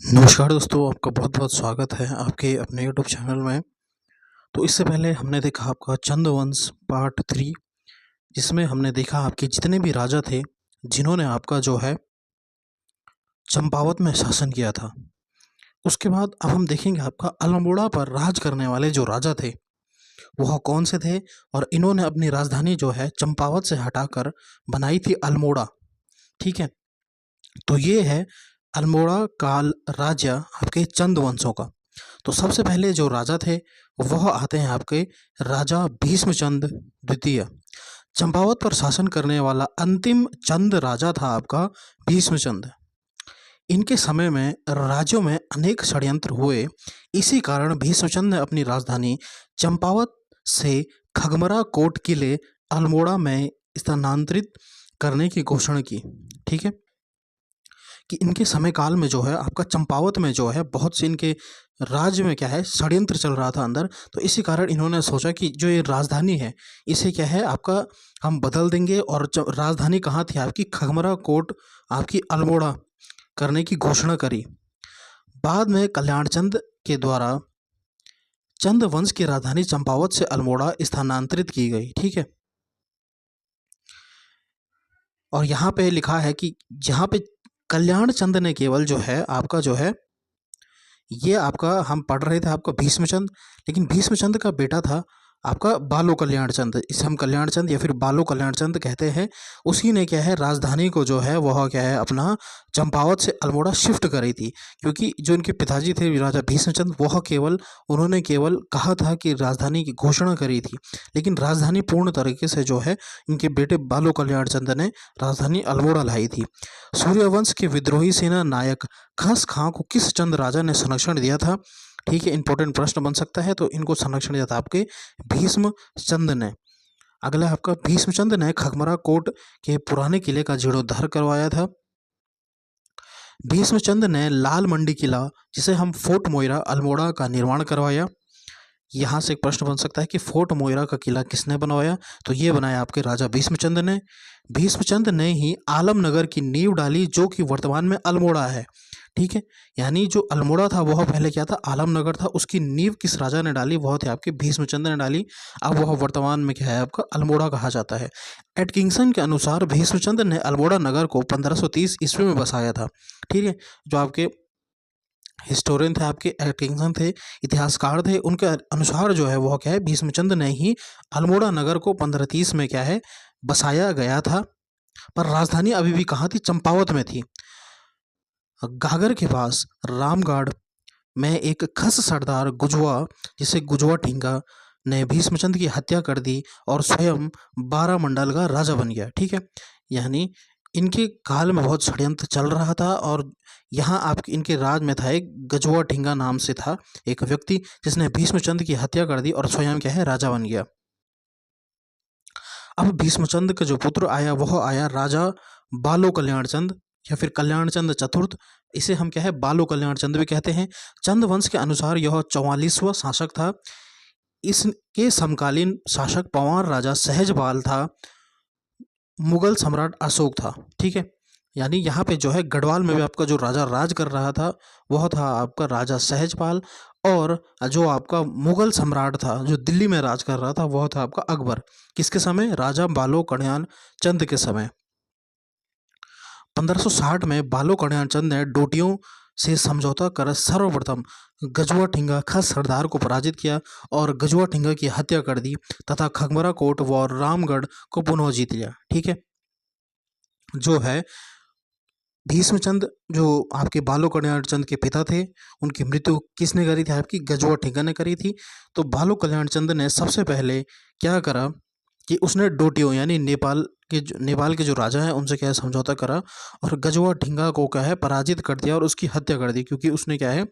नमस्कार दोस्तों, आपका बहुत-बहुत स्वागत है आपके अपने यूट्यूब चैनल में। तो इससे पहले हमने देखा आपका चंद्रवंश पार्ट 3, जिसमें हमने देखा आपके जितने भी राजा थे, जिन्होंने आपका जो है चंपावत में शासन किया था। उसके बाद अब हम देखेंगे आपका अल्मोड़ा पर राज करने वाले जो राजा थे, वह कौन से थे और इन्होंने अपनी राजधानी जो है चंपावत से हटाकर बनाई थी अल्मोड़ा। ठीक है? तो ये है अल्मोड़ा काल राज्य आपके चंद वंशों का। तो सबसे पहले जो राजा थे वह आते हैं आपके राजा भीष्मचंद द्वितीय। चंपावत पर शासन करने वाला अंतिम चंद राजा था आपका भीष्मचंद। इनके समय में राज्यों में अनेक षड्यंत्र हुए। इसी कारण भीष्मचंद ने अपनी राजधानी चंपावत से खगमरा कोट किले अल्मोड़ा में स्थानांतरित करने की घोषणा की। ठीक है, कि इनके समय काल में जो है आपका चंपावत में जो है बहुत से इनके राज्य में क्या है षड्यंत्र चल रहा था अंदर। तो इसी कारण इन्होंने सोचा कि जो ये राजधानी है इसे क्या है आपका हम बदल देंगे और राजधानी कहाँ थी आपकी खगमरा कोट आपकी अल्मोड़ा करने की घोषणा करी। बाद में कल्याणचंद के द्वारा चंद वंश की राजधानी चंपावत से अल्मोड़ा स्थानांतरित की गई। ठीक है, और यहाँ पे लिखा है कि यहाँ पे कल्याणचंद ने केवल जो है आपका जो है ये आपका हम पढ़ रहे थे आपका भीष्मचंद, लेकिन भीष्मचंद का बेटा था आपका बालो कल्याणचंद, इसे हम कल्याणचंद या फिर बालो कल्याणचंद कहते हैं। उसी ने क्या है राजधानी को जो है वह क्या है अपना चंपावत से अल्मोड़ा शिफ्ट करी थी, क्योंकि जो इनके पिताजी थे राजा भीष्मचंद वह उन्होंने केवल कहा था कि राजधानी की घोषणा करी थी, लेकिन राजधानी पूर्ण तरीके से जो है इनके बेटे बालो कल्याणचंद ने राजधानी अल्मोड़ा लाई थी। सूर्यवंश के विद्रोही सेना नायक खस खां को किस चंद राजा ने संरक्षण दिया था? ठीक है, इंपॉर्टेंट प्रश्न बन सकता है। तो इनको संरक्षण दिया था आपके भीष्मचंद ने। अगला आपका भीष्मचंद ने खगमरा कोट के पुराने किले का जीर्णोद्धार करवाया था। भीष्मचंद ने लाल मंडी किला जिसे हम फोर्ट मोइरा अल्मोड़ा का निर्माण करवाया। यहाँ से एक प्रश्न बन सकता है कि फोर्ट मोइरा का किला किसने बनवाया? तो ये बनाया आपके राजा भीष्मचंद ने। भीष्मचंद ने ही आलमनगर की नींव डाली जो कि वर्तमान में अल्मोड़ा है। ठीक है, यानी जो अल्मोड़ा था वह पहले क्या था आलमनगर था, उसकी नींव किस राजा ने डाली? वह थे आपके भीष्मचंद ने डाली। अब वह वर्तमान में क्या है आपका अल्मोड़ा कहा जाता है। एटकिंसन के अनुसार भीष्मचंद ने अल्मोड़ा नगर को 1530 ईस्वी में बसाया था। ठीक है, जो आपके हिस्टोरियन थे आपके एटकिंसन थे, इतिहासकार थे, उनके अनुसार जो है वह क्या है भीष्मचंद ने ही अल्मोड़ा नगर को 1530 में क्या है बसाया गया था। पर राजधानी अभी भी कहाँ थी? चंपावत में थी। गागर के पास रामगढ़ में एक खस सरदार गुजवा जिसे गुजवा ढींगा ने भीष्मचंद की हत्या कर दी और स्वयं 12 मंडल का राजा बन गया। ठीक है, यानी इनके काल में बहुत षड्यंत्र चल रहा था और यहाँ आपके इनके राज में था एक गजवा ढींगा नाम से था एक व्यक्ति जिसने भीष्मचंद की हत्या कर दी और स्वयं क्या है राजा बन गया। अब भीष्मचंद का जो पुत्र आया वह आया राजा बालो कल्याणचंद या फिर कल्याणचंद चतुर्थ। इसे हम क्या है बालो कल्याणचंद भी कहते हैं। चंद वंश के अनुसार यह 44वां शासक था। इसके समकालीन शासक पवार राजा सहजपाल था। मुगल सम्राट अशोक था। ठीक है, यानी यहाँ पे जो है गढ़वाल में भी आपका जो राजा राज कर रहा था वह था आपका राजा सहजपाल, और जो आपका मुगल सम्राट था जो दिल्ली में राज कर रहा था वह था आपका अकबर। किसके समय? राजा बालो कल्याण चंद के समय। 1560 में बालो कल्याण चंद ने डोटियों से समझौता कर सर्वप्रथम गजवा ढींगा खस सरदार को पराजित किया और गजवा ढींगा की हत्या कर दी तथा खगमरा कोट व रामगढ़ को पुनः जीत लिया। ठीक है, जो है भीष्मचंद जो आपके बालो कल्याण चंद के पिता थे उनकी मृत्यु किसने करी थी? आपकी गजवा ढींगा ने करी थी। तो बालो कल्याण चंद ने सबसे पहले क्या करा कि उसने डोटियों यानी नेपाल के जो राजा हैं उनसे क्या है समझौता करा और गजवा ढींगा को क्या है पराजित कर दिया और उसकी हत्या कर दी, क्योंकि उसने क्या है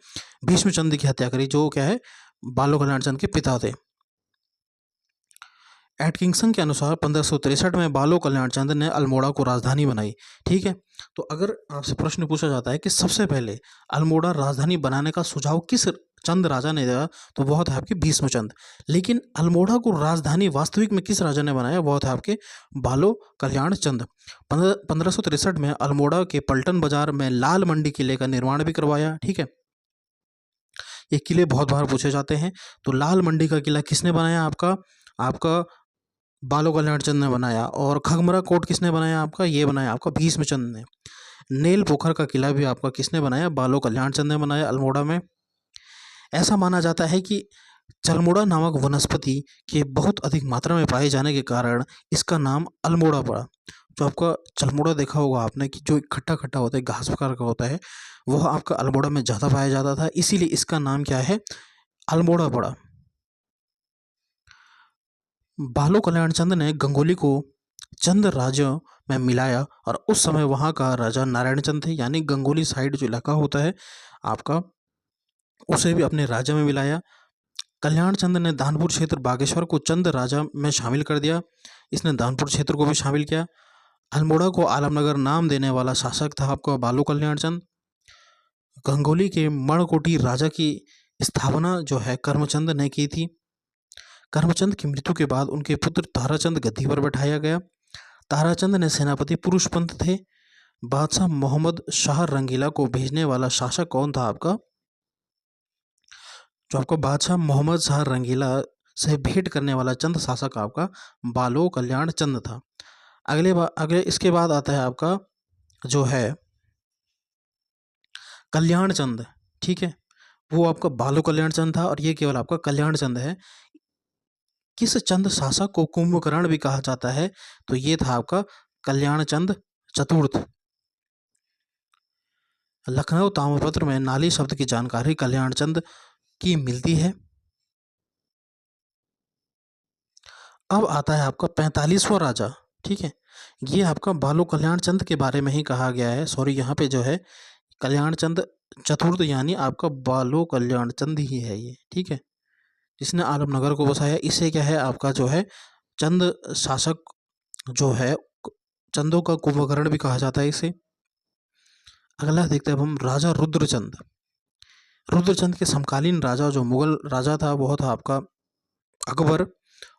भीष्मचंद की हत्या करी जो क्या है बालो कल्याण चंद के पिता थे। एटकिंसन के अनुसार 1563 में बालो कल्याण चंद ने अल्मोड़ा को राजधानी बनाई। ठीक है, तो अगर आपसे प्रश्न पूछा जाता है कि सबसे पहले अल्मोड़ा राजधानी बनाने का सुझाव किस चंद राजा ने दिया तो वह था आपके भीष्मचंद। लेकिन अल्मोड़ा को राजधानी वास्तविक में किस राजा ने बनाया, वह था आपके बालो कल्याण चंद। 1563 में अल्मोड़ा के पलटन बाजार में लाल मंडी किले का निर्माण भी करवाया। ठीक है, ये किले बहुत बार पूछे जाते हैं। तो लाल मंडी का किला किसने बनाया, आपका आपका बालो कल्याण चंद ने बनाया। और खगमरा कोट किसने बनाया, आपका ये बनाया आपका भीष्मचंद ने। नेल पोखर का किला भी आपका किसने बनाया, बालो कल्याण चंद ने बनाया अल्मोड़ा में। ऐसा माना जाता है कि चलमोड़ा नामक वनस्पति के बहुत अधिक मात्रा में पाए जाने के कारण इसका नाम अल्मोड़ा पड़ा। जो आपका चलमोड़ा देखा होगा आपने कि जो खट्टा खट्टा होता है, घास प्रकार का होता है, वह आपका अल्मोड़ा में ज़्यादा पाया जाता था, इसीलिए इसका नाम क्या है, अल्मोड़ा पड़ा। बालो कल्याण चंद ने गंगोली को चंद राज्यों में मिलाया और उस समय वहाँ का राजा नारायण चंद थे, यानी गंगोली साइड जो इलाका होता है आपका, उसे भी अपने राज्य में मिलाया। कल्याण चंद ने दानपुर क्षेत्र बागेश्वर को चंद राजा में शामिल कर दिया, इसने दानपुर क्षेत्र को भी शामिल किया। अल्मोड़ा को आलमनगर नाम देने वाला शासक था आपका बालो कल्याण चंद। गंगोली के मणकोटी राजा की स्थापना जो है करमचंद ने की थी। करमचंद की मृत्यु के बाद उनके पुत्र ताराचंद गद्दी पर बैठाया गया। ताराचंद ने सेनापति पुरुषपंत थे। बादशाह मोहम्मद शाह रंगीला को भेजने वाला शासक कौन था आपका, जो आपको बादशाह मोहम्मद शाह रंगीला से भेंट करने वाला चंद शासक आपका बालो कल्याण चंद था। अगले इसके बाद आता है आपका जो है कल्याण चंद। ठीक है, वो आपका बालो कल्याण चंद था और ये केवल आपका कल्याण चंद है। किस चंद शासक को कुंभकर्ण भी कहा जाता है, तो ये था आपका कल्याण चंद चतुर्थ। लखनऊ ताम्रपत्र में नाली शब्द की जानकारी कल्याण चंद की मिलती है। अब आता है आपका 45वां राजा। ठीक है, ये आपका बालो कल्याण चंद के बारे में ही कहा गया है। सॉरी, यहाँ पे जो है कल्याण चंद चतुर्थ यानी आपका बालो कल्याण चंद ही है ये। ठीक है, जिसने आलमनगर को बसाया। इसे क्या है आपका जो है चंद शासक जो है, चंदों का कुंभकर्ण भी कहा जाता है इसे। अगला देखते हैं अब हम राजा रुद्रचंद। रुद्रचंद के समकालीन राजा जो मुगल राजा था वह था आपका अकबर,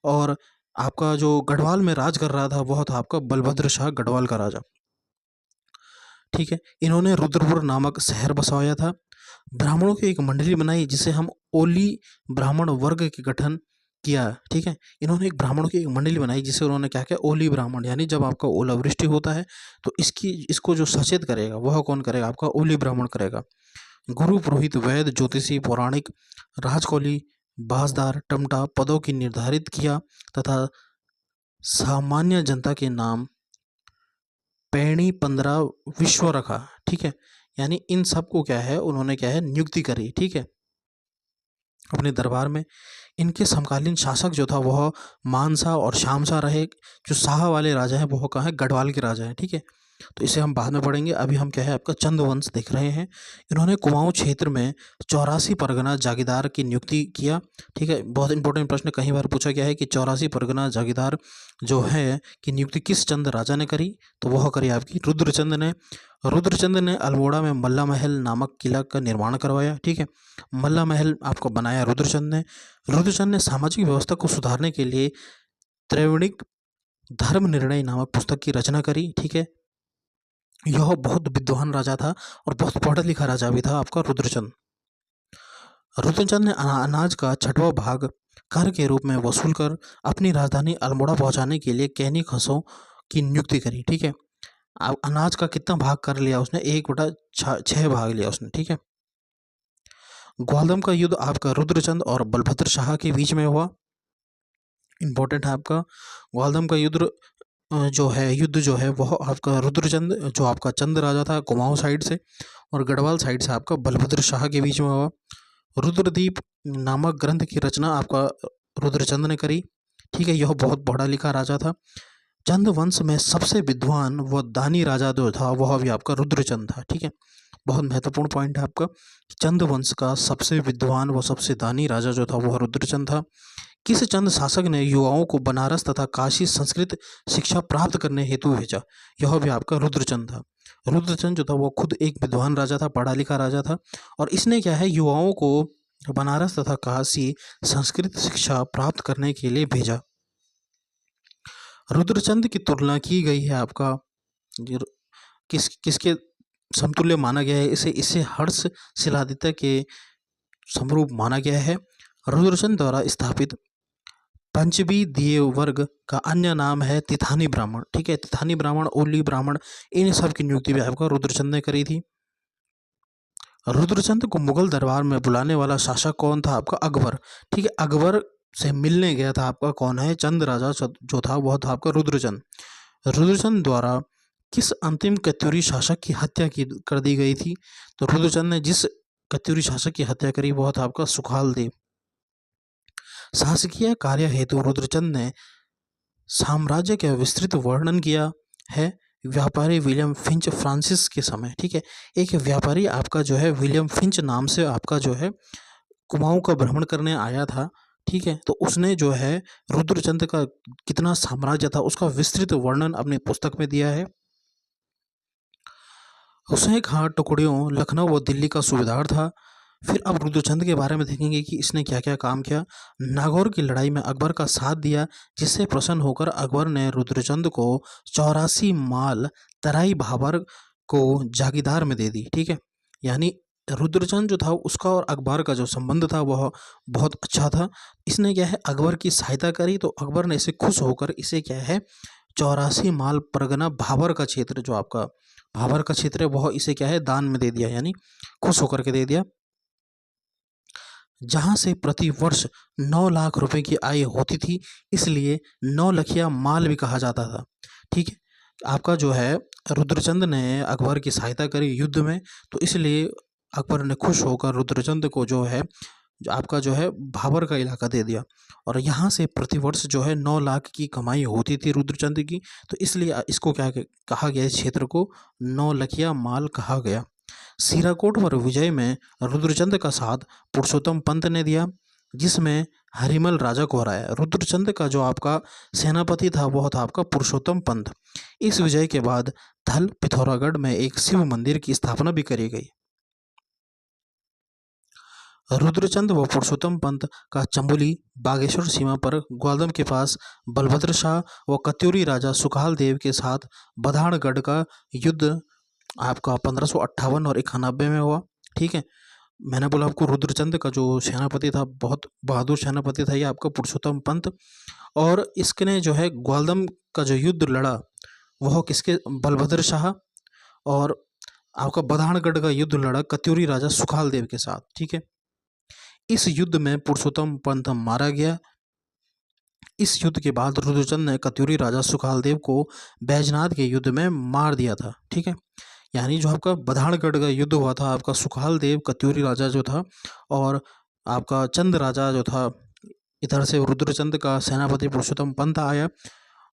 और आपका जो गढ़वाल में राज कर रहा था वह था आपका बलभद्र शाह गढ़वाल का राजा। ठीक है, इन्होंने रुद्रपुर नामक शहर बसाया था। ब्राह्मणों की एक मंडली बनाई जिसे हम ओली ब्राह्मण वर्ग के गठन किया। ठीक है, इन्होंने एक ब्राह्मणों की एक मंडली बनाई जिसे उन्होंने क्या किया, ओली ब्राह्मण, यानी जब आपका ओलावृष्टि होता है तो इसको जो सचेत करेगा वह कौन करेगा, आपका ओली ब्राह्मण करेगा। गुरु पुरोहित वैद्य ज्योतिषी पौराणिक राजकौली बासदार टमटा पदों की निर्धारित किया तथा सामान्य जनता के नाम पैणी 15 विश्व रखा। ठीक है, यानी इन सब को क्या है उन्होंने क्या है नियुक्ति करी। ठीक है, अपने दरबार में। इनके समकालीन शासक जो था वह मानसा और शामसा रहे। जो शाह वाले राजा हैं वह कहाँ है, गढ़वाल के राजा हैं। ठीक है, तो इसे हम बाद में पढ़ेंगे। अभी हम क्या है आपका चंद वंश देख रहे हैं। इन्होंने कुमाऊं क्षेत्र में 84 परगना जागीरदार की नियुक्ति किया। ठीक है, बहुत इंपॉर्टेंट प्रश्न कई बार पूछा गया है कि 84 परगना जागीरदार जो है की नियुक्ति किस चंद राजा ने करी, तो वह करी आपकी रुद्रचंद ने। रुद्रचंद ने अल्मोड़ा में मल्ला महल नामक किला का निर्माण करवाया। ठीक है, मल्ला महल आपको बनाया रुद्रचंद ने। रुद्रचंद ने सामाजिक व्यवस्था को सुधारने के लिए त्रैवणिक धर्म निर्णय नामक पुस्तक की रचना करी। ठीक है, यह बहुत विद्वान राजा था और बहुत पढ़ा लिखा राजा भी था आपका रुद्रचंद। रुद्रचंद ने अनाज का 6वां भाग कर के रूप में वसूल कर अपनी राजधानी अल्मोड़ा पहुंचाने के लिए कैनी खसों की नियुक्ति करी। ठीक है, अब अनाज का कितना भाग कर लिया उसने, 1/6 भाग लिया उसने। ठीक है, ग्वालदम का युद्ध आपका रुद्रचंद और बलभद्र शाह के बीच में हुआ। इंपॉर्टेंट है आपका ग्वालदम का युद्ध जो है वह आपका रुद्रचंद जो आपका चंद राजा था कुमाऊं साइड से और गढ़वाल साइड से आपका बलभद्र शाह के बीच में हुआ। रुद्रदीप नामक ग्रंथ की रचना आपका रुद्रचंद ने करी। ठीक है, यह बहुत बड़ा लिखा राजा था। चंद वंश में सबसे विद्वान व दानी राजा जो था वह भी आपका रुद्रचंद था। ठीक है, बहुत महत्वपूर्ण पॉइंट है आपका। चंद वंश का सबसे विद्वान व सबसे दानी राजा जो था वह रुद्रचंद था। किस चंद शासक ने युवाओं को बनारस तथा काशी संस्कृत शिक्षा प्राप्त करने हेतु भेजा, यह भी आपका रुद्रचंद था। रुद्रचंद जो था वो खुद एक विद्वान राजा था, पढ़ा लिखा राजा था, और इसने क्या है युवाओं को बनारस तथा काशी संस्कृत शिक्षा प्राप्त करने के लिए भेजा। रुद्रचंद की तुलना की गई है आपका किसके समतुल्य माना गया है, इसे हर्ष शिलादित्य के समरूप माना गया है। रुद्रचंद द्वारा स्थापित पंचवी देव वर्ग का अन्य नाम है तिथानी ब्राह्मण। ठीक है, तिथानी ब्राह्मण, ओली ब्राह्मण, इन सब की नियुक्ति भी आपका रुद्रचंद ने करी थी। रुद्रचंद को मुगल दरबार में बुलाने वाला शासक कौन था? आपका अकबर। ठीक है, अकबर से मिलने गया था आपका कौन है? चंद राजा जो था वह था आपका रुद्रचंद। रुद्रचंद द्वारा किस अंतिम कत्यूरी शासक की हत्या कर दी गई थी? तो रुद्रचंद ने जिस कत्यूरी शासक की हत्या करी वह था आपका सुखाल देव। शासकीय कार्य हेतु रुद्रचंद ने साम्राज्य का विस्तृत वर्णन किया है व्यापारी विलियम फिंच फ्रांसिस के समय। ठीक है, एक व्यापारी आपका जो है विलियम फिंच नाम से आपका जो है कुमाऊं का भ्रमण करने आया था। ठीक है, तो उसने जो है रुद्रचंद का कितना साम्राज्य था उसका विस्तृत वर्णन अपनी पुस्तक में दिया है। हुसैन खां टुकड़ियों लखनऊ व दिल्ली का सूबेदार था। फिर अब रुद्रचंद के बारे में देखेंगे कि इसने क्या क्या काम किया। नागौर की लड़ाई में अकबर का साथ दिया, जिससे प्रसन्न होकर अकबर ने रुद्रचंद को 84 माल तराई भाबर को जागीरदार में दे दी। ठीक है, यानी रुद्रचंद जो था उसका और अकबर का जो संबंध था वह बहुत अच्छा था। इसने क्या है अकबर की सहायता करी, तो अकबर ने इसे खुश होकर इसे क्या है 84 माल परगना भाबर का क्षेत्र, जो आपका भाबर का क्षेत्र है वह इसे क्या है दान में दे दिया, यानी खुश होकर के दे दिया। जहां से प्रति वर्ष 9 लाख रुपए की आय होती थी, इसलिए 9 लखिया माल भी कहा जाता था। ठीक है, आपका जो है रुद्रचंद ने अकबर की सहायता करी युद्ध में, तो इसलिए अकबर ने खुश होकर रुद्रचंद को जो है आपका जो है भाबर का इलाका दे दिया। और यहाँ से प्रतिवर्ष जो है 9 लाख की कमाई होती थी रुद्रचंद की, तो इसलिए इसको क्या कहा गया, इस क्षेत्र को 9 लखिया माल कहा गया। सीराकोट पर विजय में रुद्रचंद का साथ पुरुषोत्तम पंत ने दिया, जिसमें हरिमल राजा को हराया। रुद्रचंद का जो आपका सेनापति था वह था आपका पुरुषोत्तम पंत। इस विजय के बाद थल पिथौरागढ़ में एक शिव मंदिर की स्थापना भी करी गई। रुद्रचंद व पुरुषोत्तम पंत का चंबुली बागेश्वर सीमा पर ग्वालदम के पास बलभद्र शाह व कत्यूरी राजा सुखाल देव के साथ बधानगढ़ का युद्ध आपका 1558 और 91 में हुआ। ठीक है, मैंने बोला आपको रुद्रचंद का जो सेनापति था बहुत बहादुर सेनापति था ये आपका पुरुषोत्तम पंत, और इसने जो है ग्वालदम का जो युद्ध लड़ा वह किसके, बलभद्र शाह, और आपका बधानगढ़ का युद्ध लड़ा कत्यूरी राजा सुखाल देव के साथ। ठीक है, इस युद्ध में पुरुषोत्तम पंत मारा गया। इस युद्ध के बाद रुद्रचंद ने कत्यूरी राजा सुखाल देव को बैजनाथ के युद्ध में मार दिया था। ठीक है, यानी जो आपका बधानगढ़ का युद्ध हुआ था आपका सुखाल देव कत्यूरी राजा जो था और आपका चंद राजा जो था, इधर से रुद्रचंद का सेनापति पुरुषोत्तम पंत आया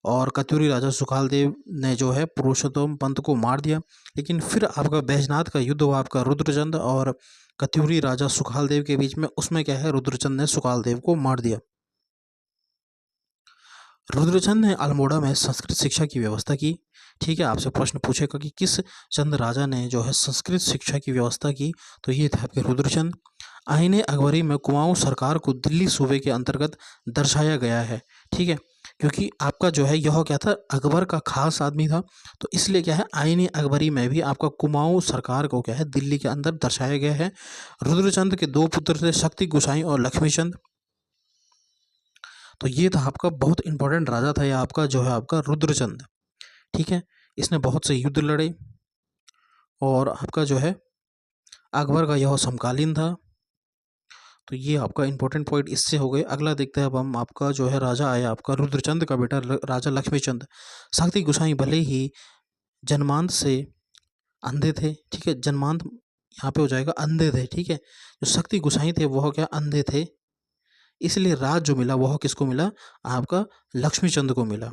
और कत्यूरी राजा सुखाल देव ने जो है पुरुषोत्तम पंत को मार दिया। लेकिन फिर आपका बैजनाथ का युद्ध हुआ आपका रुद्रचंद और कत्यूरी राजा सुखाल देव के बीच में, उसमें क्या है रुद्रचंद ने सुखाल देव को मार दिया। रुद्रचंद ने अल्मोड़ा में संस्कृत शिक्षा की व्यवस्था की। ठीक है, आपसे प्रश्न पूछेगा कि किस चंद राजा ने जो है संस्कृत शिक्षा की व्यवस्था की, तो ये थे आपके रुद्रचंद। आईने अकबरी में कुमाऊं सरकार को दिल्ली सूबे के अंतर्गत दर्शाया गया है। ठीक है, क्योंकि आपका जो है यह क्या था अकबर का खास आदमी था, तो इसलिए क्या है आईने अकबरी में भी आपका कुमाऊं सरकार को क्या है दिल्ली के अंदर दर्शाया गया है। रुद्रचंद के 2 पुत्र थे, शक्ति गोसाई और लक्ष्मीचंद। तो ये था आपका बहुत इंपॉर्टेंट राजा था, ये आपका जो है आपका रुद्रचंद। ठीक है, इसने बहुत से युद्ध लड़े और आपका जो है अकबर का यह समकालीन था। तो ये आपका इंपॉर्टेंट पॉइंट इससे हो गए। अगला देखते हैं अब हम, आपका जो है राजा आया आपका रुद्रचंद का बेटा राजा लक्ष्मीचंद। शक्ति गोसाई भले ही जन्मांत से अंधे थे, ठीक है, जन्मांत यहाँ पे हो जाएगा अंधे थे। ठीक है, जो शक्ति गोसाई थे वह क्या अंधे थे, इसलिए राज जो मिला वह किसको मिला, आपका लक्ष्मीचंद को मिला।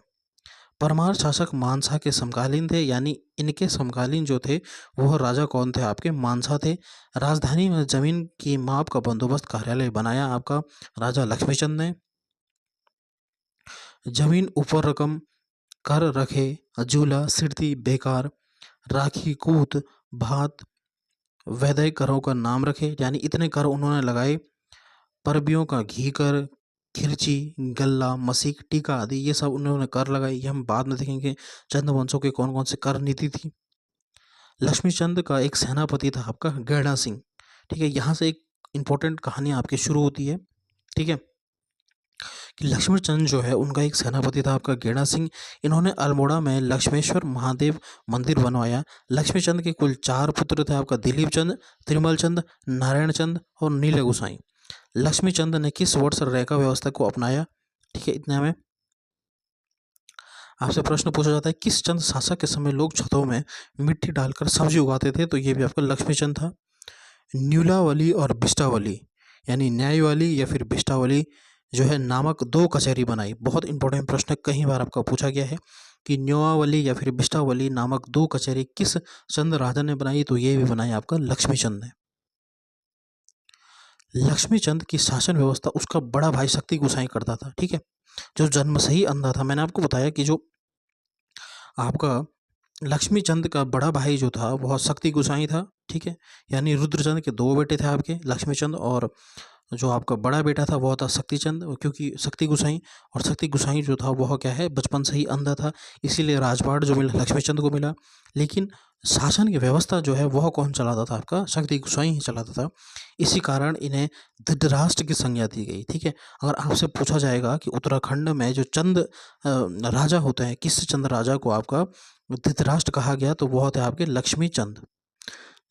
परमार शासक मानसा के समकालीन थे, यानी इनके समकालीन जो थे वह राजा कौन थे, आपके मानसा थे। राजधानी में जमीन की माप का बंदोबस्त कार्यालय बनाया आपका राजा लक्ष्मीचंद ने। जमीन ऊपर रकम कर रखे, अजूला सिरती बेकार राखी कूत भात वैदय करों का नाम रखे, यानी इतने कर उन्होंने लगाए। परबियों का घी कर, खिरची, गल्ला, मसीक, टीका आदि ये सब उन्होंने कर लगाई। ये हम बाद में देखेंगे चंद्रवंशों के कौन कौन से कर नीति थी। लक्ष्मीचंद का एक सेनापति था आपका गैड़ा सिंह। ठीक है, यहाँ से एक इंपॉर्टेंट कहानी आपकी शुरू होती है। ठीक है, कि लक्ष्मीचंद जो है उनका एक सेनापति था आपका गेड़ा सिंह। इन्होंने अल्मोड़ा में लक्ष्मेश्वर महादेव मंदिर बनवाया। लक्ष्मीचंद के कुल 4 पुत्र थे आपका दिलीप चंद, त्रिमल चंद, नारायण चंद और नील गोसाई। लक्ष्मीचंद ने किस वर्ष रेखा व्यवस्था को अपनाया? ठीक है, इतने में आपसे प्रश्न पूछा जाता है किस चंद शासक के समय लोग छतों में मिट्टी डालकर सब्जी उगाते थे? तो ये भी आपका लक्ष्मीचंद था। न्यूलावली और बिष्टावली यानी न्यायवाली या फिर बिष्टावली जो है नामक 2 कचहरी बनाई। बहुत इंपॉर्टेंट प्रश्न कई बार आपका पूछा गया है कि न्योआवली या फिर बिष्टावली नामक 2 कचहरी किस चंद राजा ने बनाई? तो ये भी बनाई आपका लक्ष्मीचंद ने। लक्ष्मीचंद की शासन व्यवस्था उसका बड़ा भाई शक्ति गोसाई करता था। ठीक है, जो जन्म से ही अंधा था। मैंने आपको बताया कि जो आपका लक्ष्मीचंद का बड़ा भाई जो था वह शक्ति गोसाई था। ठीक है, यानी रुद्रचंद के 2 बेटे थे आपके लक्ष्मीचंद, और जो आपका बड़ा बेटा था वह था शक्तिचंद। क्योंकि शक्ति गोसाई और शक्ति गोसाई जो था वह क्या है बचपन से ही अंधा था, इसीलिए राजपाट जो मिला लक्ष्मीचंद को मिला। लेकिन शासन की व्यवस्था जो है वह कौन चलाता था? आपका शक्ति गोसाई ही चलाता था। इसी कारण इन्हें धृतराष्ट्र की संज्ञा दी गई। ठीक है, अगर आपसे पूछा जाएगा कि उत्तराखंड में जो चंद राजा होते हैं, किस चंद राजा को आपका धृतराष्ट्र कहा गया? तो वह थे आपके लक्ष्मीचंद।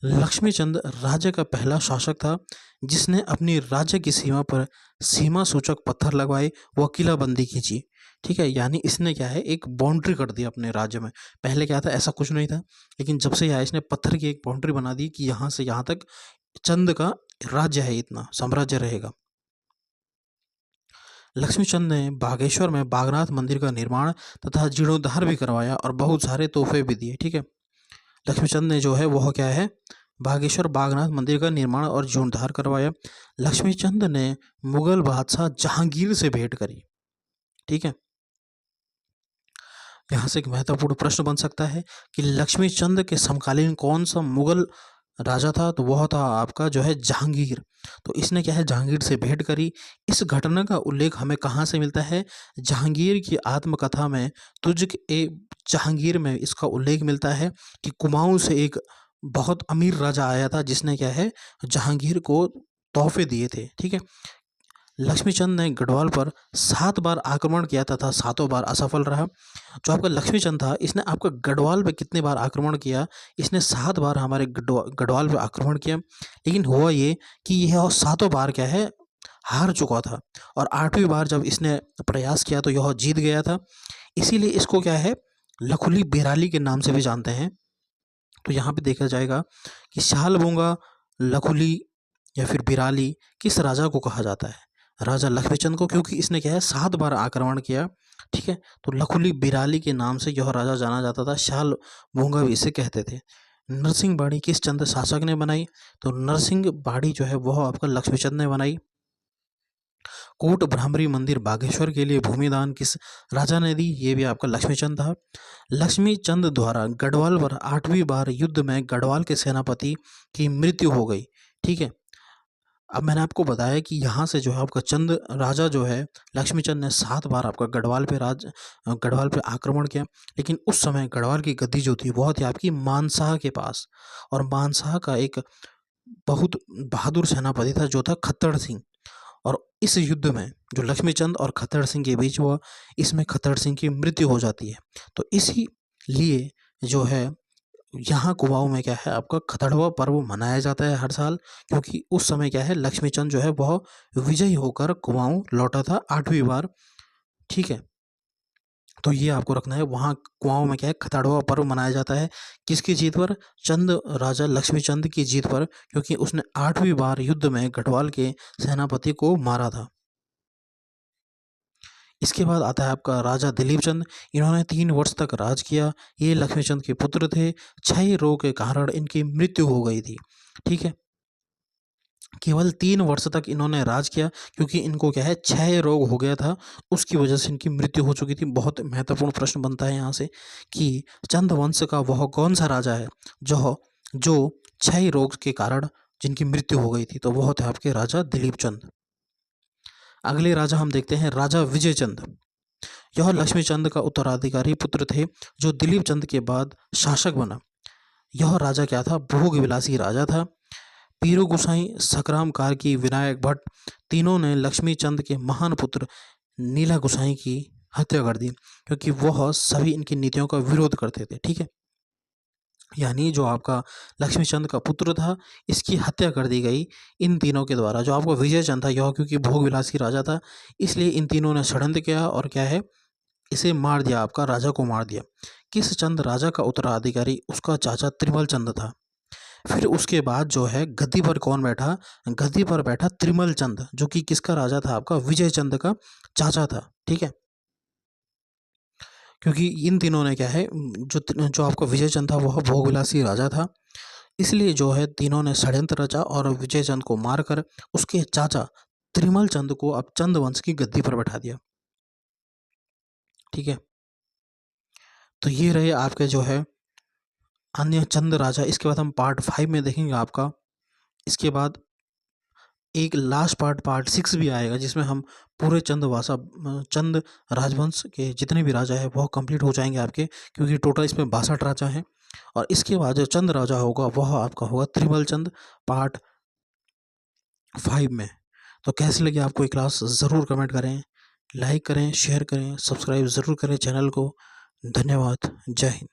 लक्ष्मीचंद राज्य का पहला शासक था जिसने अपनी राज्य की सीमा पर सीमा सूचक पत्थर लगवाए, व किलाबंदी खींची। ठीक है, यानी इसने क्या है एक बाउंड्री कर दी अपने राज्य में। पहले क्या था, ऐसा कुछ नहीं था, लेकिन जब से आया इसने पत्थर की एक बाउंड्री बना दी कि यहाँ से यहाँ तक चंद का राज्य है, इतना साम्राज्य रहेगा। लक्ष्मीचंद ने बागेश्वर में बागनाथ मंदिर का निर्माण तथा जीर्णोद्धार भी करवाया और बहुत सारे तोहफे भी दिए। ठीक है, लक्ष्मीचंद ने जो है वह क्या है बागेश्वर बागनाथ मंदिर का निर्माण और जीर्णोद्धार करवाया। लक्ष्मीचंद ने मुगल बादशाह जहांगीर से भेंट करी। ठीक है, यहाँ से एक महत्वपूर्ण प्रश्न बन सकता है कि लक्ष्मीचंद के समकालीन कौन सा मुगल राजा था? तो वह था आपका जो है जहांगीर। तो इसने क्या है जहांगीर से भेंट करी। इस घटना का उल्लेख हमें कहाँ से मिलता है? जहांगीर की आत्मकथा में तुझ ए जहांगीर में इसका उल्लेख मिलता है कि कुमाऊं से एक बहुत अमीर राजा आया था जिसने क्या है जहांगीर को तोहफे दिए थे। ठीक है, लक्ष्मीचंद ने गढ़वाल पर 7 बार आक्रमण किया तथा 7 बार असफल रहा। जो आपका लक्ष्मीचंद था इसने आपका गढ़वाल पे कितने बार आक्रमण किया? इसने 7 बार हमारे गढ़वाल पे आक्रमण किया, लेकिन हुआ ये कि यह 7 बार क्या है हार चुका था, और 8वीं बार जब इसने प्रयास किया तो यह जीत गया था। इसीलिए इसको क्या है लखुली बिराली के नाम से भी जानते हैं। तो यहाँ पे देखा जाएगा कि शालबूंगा, लखुली या फिर बिराली किस राजा को कहा जाता है? राजा लक्ष्मीचंद को, क्योंकि इसने क्या है 7 बार आक्रमण किया। ठीक है, तो लखुली बिराली के नाम से यह राजा जाना जाता था। शालबूंगा भी इसे कहते थे। नरसिंह बाड़ी किस चंद शासक ने बनाई? तो नरसिंह बाड़ी जो है वह आपका लक्ष्मीचंद ने बनाई। कोट भ्रामरी मंदिर बागेश्वर के लिए भूमिदान किस राजा ने दी? ये भी आपका लक्ष्मीचंद था। लक्ष्मीचंद द्वारा गढ़वाल पर 8वीं बार युद्ध में गढ़वाल के सेनापति की मृत्यु हो गई। ठीक है, अब मैंने आपको बताया कि यहाँ से जो है आपका चंद राजा जो है लक्ष्मीचंद ने 7 बार आपका गढ़वाल पे आक्रमण किया, लेकिन उस समय गढ़वाल की गद्दी जो थी वह थी आपकी मानसाह के पास, और मानसाह का एक बहुत बहादुर सेनापति था जो था खत्तड़ सिंह। और इस युद्ध में जो लक्ष्मीचंद और खत्तड़ सिंह के बीच हुआ, इसमें खत्तड़ सिंह की मृत्यु हो जाती है। तो इसी लिए जो है यहाँ कुमाऊं में क्या है आपका खतड़वा पर्व मनाया जाता है हर साल, क्योंकि उस समय क्या है लक्ष्मीचंद जो है वह विजयी होकर कुमाऊं लौटा था 8वीं बार। ठीक है, तो ये आपको रखना है। वहाँ कुमाऊं में क्या है खतड़वा पर्व मनाया जाता है किसकी जीत पर? चंद राजा लक्ष्मीचंद की जीत पर, क्योंकि उसने 8वीं बार युद्ध में गढ़वाल के सेनापति को मारा था। इसके बाद आता है आपका राजा दिलीप चंद। इन्होंने 3 वर्ष तक राज किया। ये लक्ष्मीचंद के पुत्र थे। क्षय रोग के कारण इनकी मृत्यु हो गई थी। ठीक है, केवल 3 वर्ष तक इन्होंने राज किया, क्योंकि इनको क्या है क्षय रोग हो गया था, उसकी वजह से इनकी मृत्यु हो चुकी थी। बहुत महत्वपूर्ण प्रश्न बनता है यहाँ से कि चंद वंश का वह कौन सा राजा है जो जो क्षय रोग के कारण जिनकी मृत्यु हो गई थी? तो वह थे आपके राजा दिलीप चंद। अगले राजा हम देखते हैं राजा विजय चंद। यह लक्ष्मी चंद का उत्तराधिकारी पुत्र थे जो दिलीप चंद के बाद शासक बना। यह राजा क्या था? भोग विलासी राजा था। पीरू गोसाई, सकराम कार्की, विनायक भट्ट तीनों ने लक्ष्मी चंद के महान पुत्र नीला गोसाई की हत्या कर दी, क्योंकि वह सभी इनकी नीतियों का विरोध करते थे। ठीक है, यानी जो आपका लक्ष्मी चंद का पुत्र था, इसकी हत्या कर दी गई इन तीनों के द्वारा। जो आपका विजय चंद था, यह क्योंकि भोग विलासी राजा था, इसलिए इन तीनों ने षड्यंत्र किया और क्या है, इसे मार दिया, आपका राजा को मार दिया। किस चंद राजा का उत्तराधिकारी? उसका चाचा त्रिमल चंद था। फिर उसके बाद जो है गद्दी पर कौन बैठा? गद्दी पर बैठा त्रिमल चंद, जो कि किसका राजा था? आपका विजय चंद का चाचा था। ठीक है, क्योंकि इन तीनों ने क्या है, जो आपका विजय चंद था वह भोगविलासी राजा था, इसलिए जो है तीनों ने षड्यंत्र रचा और विजय चंद को मारकर उसके चाचा त्रिमल चंद को अब चंद वंश की गद्दी पर बैठा दिया। ठीक है, तो ये रहे आपके जो है अन्य चंद राजा। इसके बाद हम पार्ट 5 में देखेंगे आपका। इसके बाद एक लास्ट पार्ट 6 भी आएगा, जिसमें हम पूरे चंद राजवंश के जितने भी राजा हैं वह कंप्लीट हो जाएंगे आपके, क्योंकि टोटल इसमें 62 राजा हैं। और इसके बाद जो चंद राजा होगा वह आपका होगा त्रिमल चंद पार्ट 5 में। तो कैसी लगी आपको ये क्लास? ज़रूर कमेंट करें, लाइक करें, शेयर करें, सब्सक्राइब ज़रूर करें चैनल को। धन्यवाद। जय हिंद।